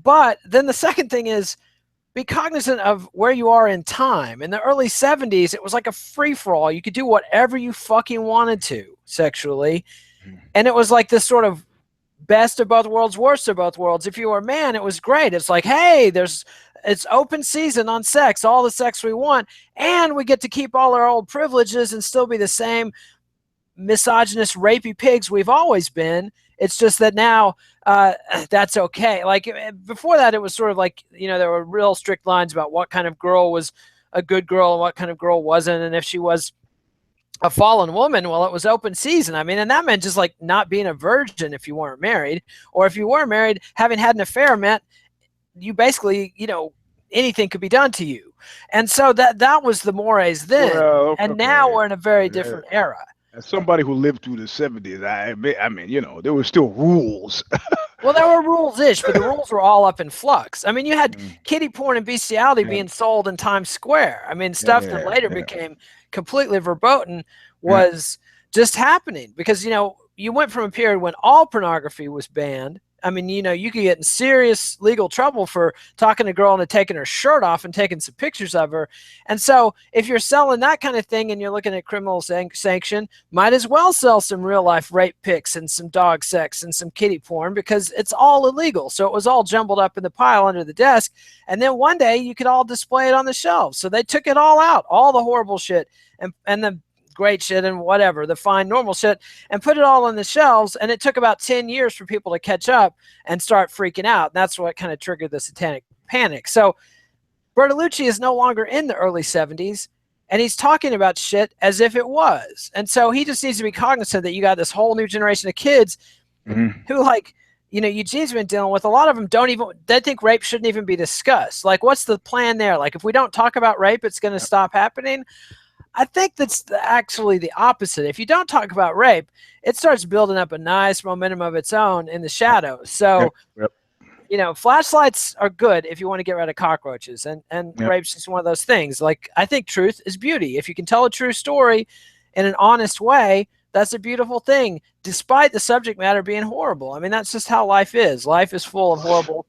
But then the second thing is, be cognizant of where you are in time. In the early 70s, it was like a free-for-all. You could do whatever you fucking wanted to sexually. And it was like this sort of best of both worlds, worst of both worlds. If you were a man, it was great. It's like, hey, it's open season on sex, all the sex we want, and we get to keep all our old privileges and still be the same misogynist, rapey pigs we've always been. It's just that now that's okay. Like before that, it was sort of like, there were real strict lines about what kind of girl was a good girl and what kind of girl wasn't. And if she was a fallen woman, well, it was open season. I mean, and that meant just like not being a virgin if you weren't married, or if you were married, having had an affair meant you basically, anything could be done to you. And so that was the mores then. Well, and now we're in a very different era. As somebody who lived through the 70s, I mean, there were still rules. Well, there were rules-ish, but the rules were all up in flux. I mean, you had kiddie porn and bestiality being sold in Times Square. I mean, stuff that later became completely verboten was just happening because, you went from a period when all pornography was banned. I mean, you could get in serious legal trouble for talking to a girl and taking her shirt off and taking some pictures of her. And so if you're selling that kind of thing and you're looking at criminal sanction, might as well sell some real life rape pics and some dog sex and some kiddie porn because it's all illegal. So it was all jumbled up in the pile under the desk. And then one day you could all display it on the shelves. So they took it all out, all the horrible shit and the great shit and whatever, the fine normal shit, and put it all on the shelves. And it took about 10 years for people to catch up and start freaking out. And that's what kind of triggered the satanic panic. So Bertolucci is no longer in the early 70s, and he's talking about shit as if it was. And so he just needs to be cognizant that you got this whole new generation of kids who, like, Eugene's been dealing with. A lot of them they think rape shouldn't even be discussed. Like, what's the plan there? Like, if we don't talk about rape, it's going to stop happening. I think that's actually the opposite. If you don't talk about rape, it starts building up a nice momentum of its own in the shadows. So, flashlights are good if you want to get rid of cockroaches, and rape's just one of those things. Like, I think truth is beauty. If you can tell a true story in an honest way, that's a beautiful thing, despite the subject matter being horrible. I mean, that's just how life is. Life is full of horrible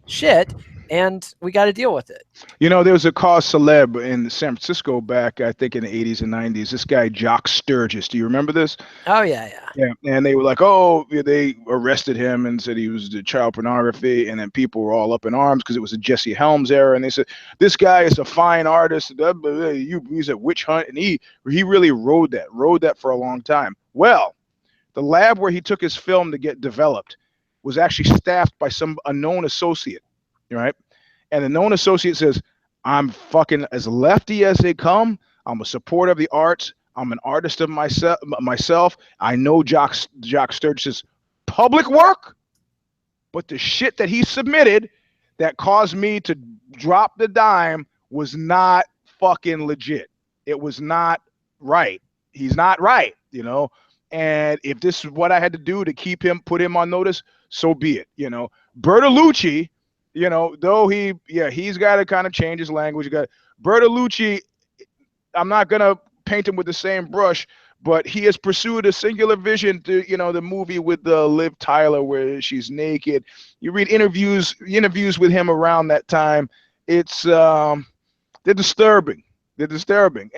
shit, and we got to deal with it. There was a cause celeb in San Francisco back, I think, in the 80s and 90s. This guy, Jock Sturgis. Do you remember this? Oh, yeah. Yeah, and they were like, oh, they arrested him and said he was the child pornography, and then people were all up in arms because it was a Jesse Helms era, and they said, this guy is a fine artist. He's a witch hunt, and he really rode that for a long time. Well, the lab where he took his film to get developed was actually staffed by a known associate. Right, and the known associate says, I'm fucking as lefty as they come. I'm a supporter of the arts. I'm an artist of myself. I know Jock Sturgis's public work, but the shit that he submitted that caused me to drop the dime was not fucking legit. It was not right. He's not right, and if this is what I had to do to put him on notice, so be it. Bertolucci, though he's got to kind of change his language. Bertolucci, I'm not going to paint him with the same brush, but he has pursued a singular vision to, the movie with Liv Tyler where she's naked. You read interviews with him around that time. It's, they're disturbing. They're disturbing.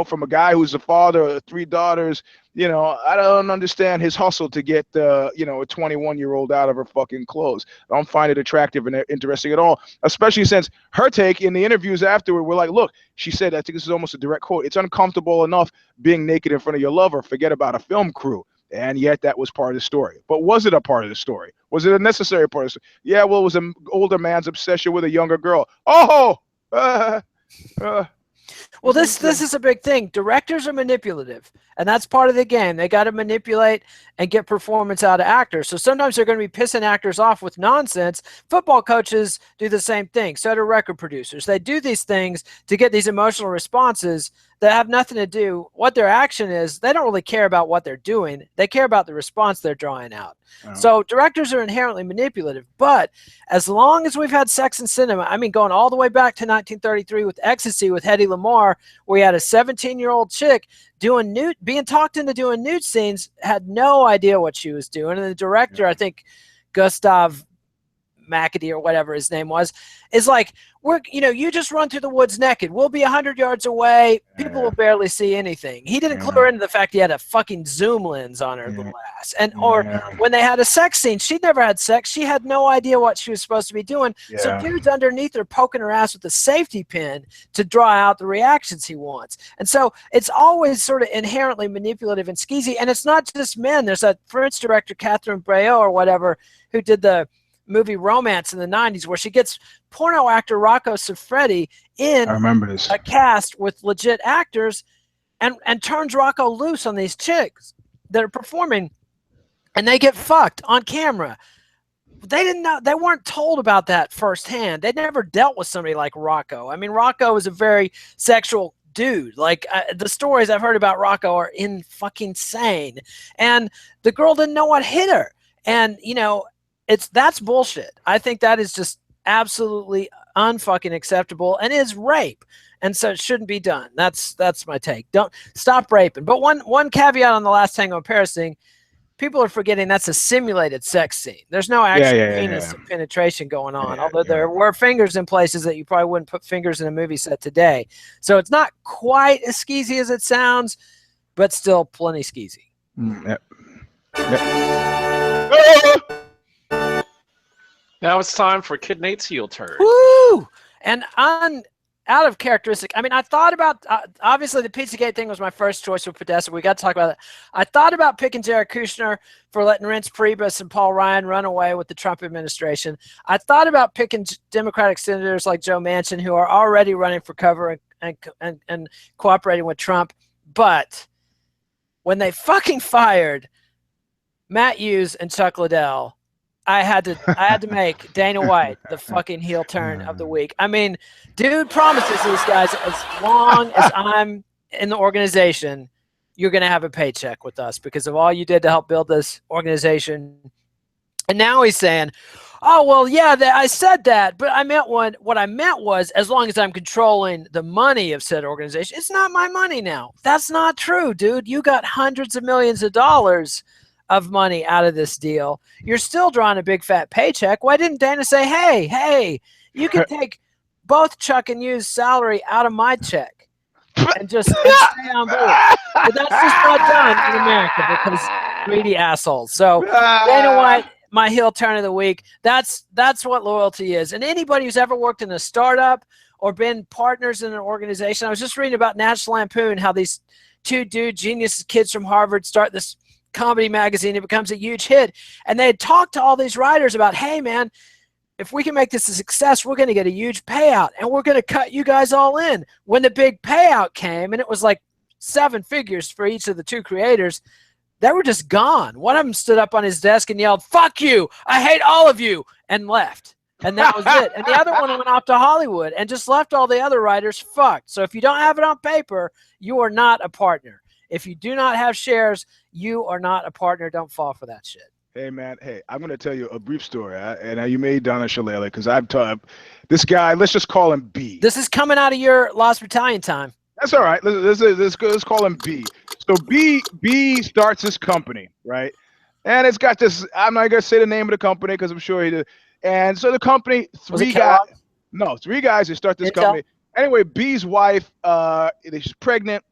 From a guy who's the father of 3 daughters, I don't understand his hustle to get, a 21-year-old out of her fucking clothes. I don't find it attractive and interesting at all, especially since her take in the interviews afterward were like, look, she said, I think this is almost a direct quote, it's uncomfortable enough being naked in front of your lover. Forget about a film crew. And yet that was part of the story. But was it a part of the story? Was it a necessary part of the story? Yeah, well, it was an older man's obsession with a younger girl. Oh, well, this is a big thing. Directors are manipulative, and that's part of the game. They got to manipulate and get performance out of actors. So sometimes they're going to be pissing actors off with nonsense. Football coaches do the same thing. So do record producers. They do these things to get these emotional responses that have nothing to do. What their action is, they don't really care about what they're doing. They care about the response they're drawing out. Oh. So directors are inherently manipulative. But as long as we've had sex in cinema, I mean, going all the way back to 1933 with Ecstasy with Hedy Lamarr, where you had a 17-year-old chick being talked into doing nude scenes, had no idea what she was doing. And the director, I think Gustav McAdee or whatever his name was, is like, you just run through the woods naked. We'll be 100 yards away. People will barely see anything. He didn't clue her into the fact he had a fucking zoom lens on her glass. And or when they had a sex scene, she'd never had sex. She had no idea what she was supposed to be doing. So dude's underneath her poking her ass with a safety pin to draw out the reactions he wants. And so it's always sort of inherently manipulative and skeezy. And it's not just men. There's that French director, Catherine Breillat or whatever, who did the movie Romance in the 90s, where she gets porno actor Rocco Siffredi in a cast with legit actors and turns Rocco loose on these chicks that are performing, and they get fucked on camera. They didn't know, they weren't told about that firsthand. They'd never dealt with somebody like Rocco. I mean, Rocco is a very sexual dude. Like the stories I've heard about Rocco are fucking insane. And the girl didn't know what hit her. And, that's bullshit. I think that is just absolutely unfucking acceptable and is rape. And so it shouldn't be done. That's my take. Don't stop raping. But one caveat on the Last Tango in Paris thing, people are forgetting that's a simulated sex scene. There's no actual penis penetration going on, although there were fingers in places that you probably wouldn't put fingers in a movie set today. So it's not quite as skeezy as it sounds, but still plenty skeezy. Now it's time for Kid Nate's heel turn. Woo! And out of characteristic, I mean, I thought about, obviously the Pizzagate thing was my first choice with Podesta. We got to talk about that. I thought about picking Jared Kushner for letting Reince Priebus and Paul Ryan run away with the Trump administration. I thought about picking Democratic senators like Joe Manchin, who are already running for cover and cooperating with Trump. But when they fucking fired Matt Hughes and Chuck Liddell, I had to make Dana White the fucking heel turn of the week. I mean, dude promises these guys, as long as I'm in the organization, you're going to have a paycheck with us because of all you did to help build this organization. And now he's saying, oh, well, yeah, I said that, but what I meant was, as long as I'm controlling the money of said organization, it's not my money now. That's not true, dude. You got hundreds of millions of dollars of money out of this deal. You're still drawing a big fat paycheck. Why didn't Dana say, hey, you can take both Chuck and Hughes' salary out of my check and just stay on board? But that's just not done in America because greedy assholes. So Dana White, my heel turn of the week. That's what loyalty is. And anybody who's ever worked in a startup or been partners in an organization, I was just reading about National Lampoon, how these two genius kids from Harvard start this comedy magazine. It becomes a huge hit. And they had talked to all these writers about, hey, man, if we can make this a success, we're going to get a huge payout, and we're going to cut you guys all in. When the big payout came, and it was like 7 figures for each of the two creators, they were just gone. One of them stood up on his desk and yelled, fuck you, I hate all of you, and left. And that was it. And the other one went off to Hollywood and just left all the other writers fucked. So if you don't have it on paper, you are not a partner. If you do not have shares, you are not a partner. Don't fall for that shit. Hey, man. Hey, I'm going to tell you a brief story. And you made Donna Shalala because I've taught this guy, let's just call him B. This is coming out of your Lost Battalion time. That's all right. Let's call him B. So B starts this company, right? And it's got this, I'm not going to say the name of the company because I'm sure he did. And so the company, three guys who start this company. Anyway, B's wife, she's pregnant.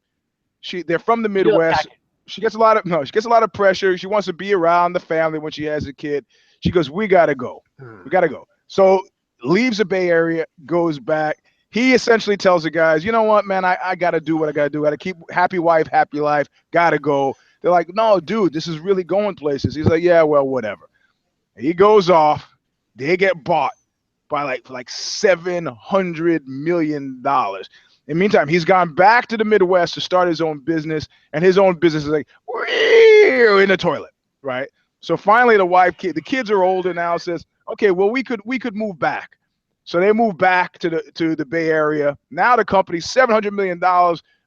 They're from the Midwest. She gets a lot of pressure. She wants to be around the family when she has a kid. She goes, we got to go. We got to go. So leaves the Bay Area, goes back. He essentially tells the guys, you know what, man, I got to do what I got to do. Got to keep happy wife, happy life. Got to go. They're like, no, dude, this is really going places. He's like, yeah, well, whatever. He goes off. They get bought by like $700 million. In the meantime, he's gone back to the Midwest to start his own business, and his own business is like in the toilet, right? So finally, the kids are older now. Says, okay, well, we could move back. So they move back to the Bay Area. Now the company's $700 million.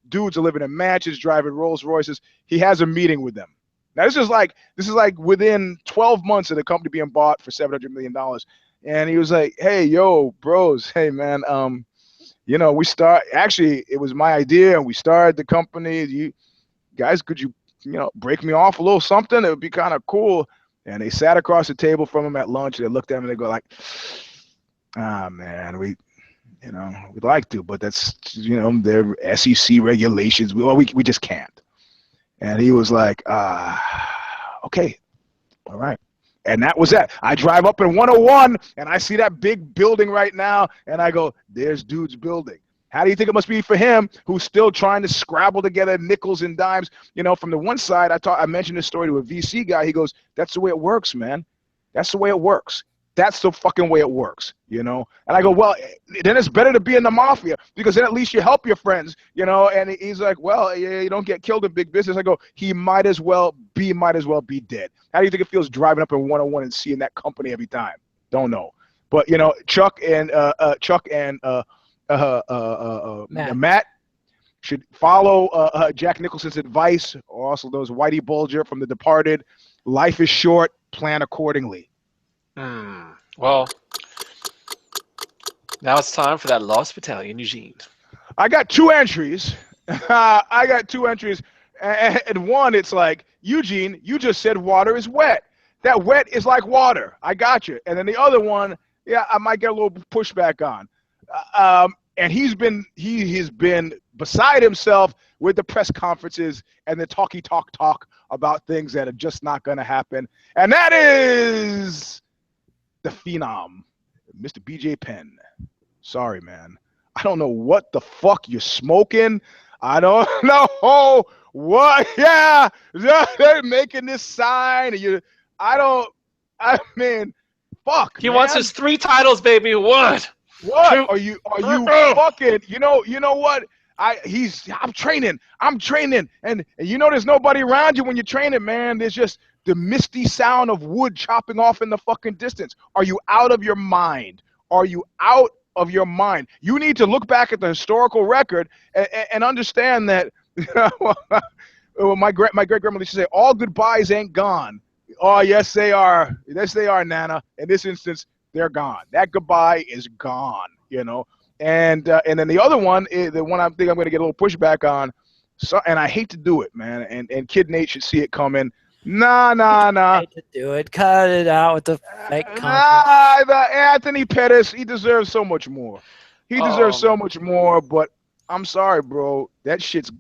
Dudes are living in mansions, driving Rolls Royces. He has a meeting with them. Now this is like within 12 months of the company being bought for $700 million. And he was like, hey, yo, bros, hey, man, it was my idea, and we started the company. You guys, could you break me off a little something? It would be kind of cool. And they sat across the table from him at lunch, and they looked at him and they go like, man, we'd like to, but that's, their SEC regulations. We just can't. And he was like, okay, all right. And that was that. I drive up in 101, and I see that big building right now, and I go, there's dude's building. How do you think it must be for him, who's still trying to scrabble together nickels and dimes? From the one side, I mentioned this story to a VC guy. He goes, that's the way it works, man. That's the way it works. That's the fucking way it works, And I go, well, then it's better to be in the mafia, because then at least you help your friends, And he's like, well, you don't get killed in big business. I go, he might as well be dead. How do you think it feels driving up in 101 and seeing that company every time? Don't know. But, Chuck and Matt should follow Jack Nicholson's advice, or also those Whitey Bulger from The Departed. Life is short, plan accordingly. Well, now it's time for that Lost Battalion, Eugene. I got two entries. And one, it's like, Eugene, you just said water is wet. That wet is like water. I got you. And then the other one, yeah, I might get a little pushback on. And he has been beside himself with the press conferences and the talk about things that are just not going to happen. And that is the phenom, Mr. BJ Penn. Sorry, man. I don't know what the fuck you're smoking. I don't know what. Yeah, they're making this sign. Fuck. He wants his 3 titles, baby. What? What are you fucking? You know what? I'm training, and there's nobody around you when you're training, man. There's just the misty sound of wood chopping off in the fucking distance. Are you out of your mind? Are you out of your mind? You need to look back at the historical record and understand that. My great grandmother used to say, "All goodbyes ain't gone." Oh, yes, they are. Yes, they are, Nana. In this instance, they're gone. That goodbye is gone. And then the other one, the one I think I'm going to get a little pushback on. So, and I hate to do it, man. And Kid Nate should see it coming. Nah. I hate to do it. Cut it out with the fake confidence. Anthony Pettis, he deserves so much more. He deserves so much more, but I'm sorry, bro. That shit's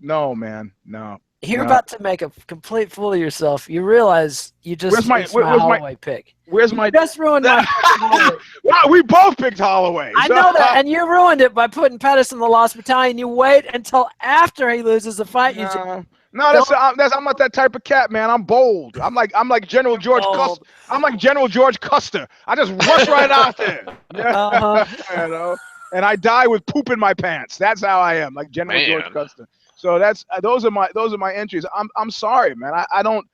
no, man. No. You're about to make a complete fool of yourself. You realize you just my Holloway pick. Where's my? You just ruined my. Well, we both picked Holloway. I know that, and you ruined it by putting Pettis in the Lost Battalion. You wait until after he loses the fight. I'm not that type of cat, man. I'm bold. I'm like General George Custer. I'm like General George Custer. I just rush right out there. And I die with poop in my pants. That's how I am, like General George Custer. So that's those are my entries. I'm sorry, man. I don't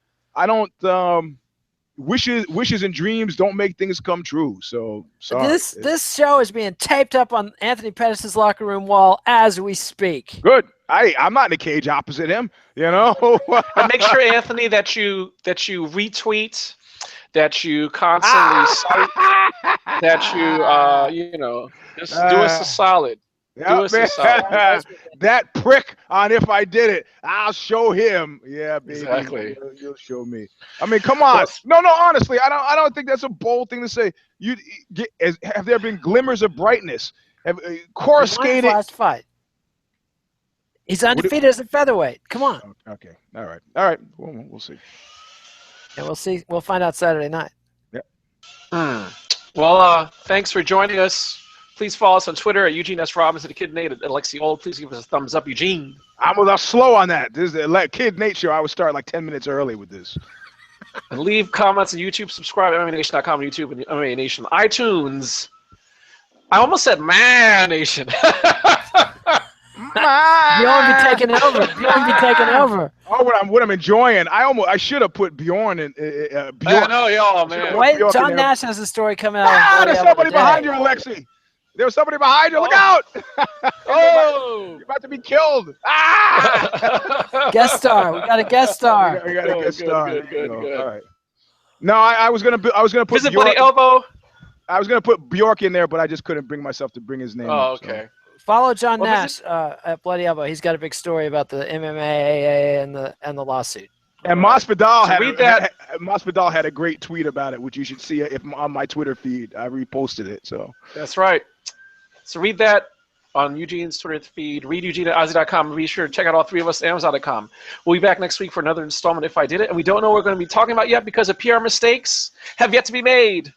wishes and dreams don't make things come true. So sorry. This show is being taped up on Anthony Pettis' locker room wall as we speak. Good. I'm not in a cage opposite him, But make sure, Anthony, that you retweet, that you constantly cite, that you just do us a solid. Yep, that prick on If I Did It, I'll show him. Yeah, baby. Exactly. You'll show me. I mean, come on. No, honestly, I don't think that's a bold thing to say. Have there been glimmers of brightness? Coruscating. Last fight. He's undefeated as a featherweight. Come on. Okay. All right. We'll see. Yeah, we'll see. We'll find out Saturday night. Yeah. Well, thanks for joining us Please follow us on Twitter at Eugene S. Robinson, the Kid Nate, at Alexi Old. Please give us a thumbs up, Eugene. I was slow on that. This is the Kid Nate show. I would start like 10 minutes early with this. And leave comments on YouTube. Subscribe to MMANation.com on YouTube and MMA Nation on iTunes. I almost said Man Nation. Bjorn be taking over. Bjorn be taking over. Oh, what I'm enjoying. I should have put Bjorn in. Bjorn. I know, y'all, man. Wait, John Nash has a story coming out. There's somebody behind you, Alexi. There was somebody behind you. Look out! Oh! You're about to be killed. Ah! Guest star. We got a guest star. We got a guest star. Good. All right. No, I was gonna put Visit Bjork. Bloody Elbow. I was gonna put Bjork in there, but I just couldn't bring myself to bring his name. Oh, up, okay. Follow John Nash at Bloody Elbow. He's got a big story about the MMA and the lawsuit. And Masvidal Masvidal had a great tweet about it, which you should see if on my Twitter feed. I reposted it. So that's right. So read that on Eugene's Twitter feed. Read Eugene at Ozzy.com. Be sure to check out all three of us at Amazon.com. We'll be back next week for another installment, If I Did It. And we don't know what we're going to be talking about yet because of PR mistakes have yet to be made.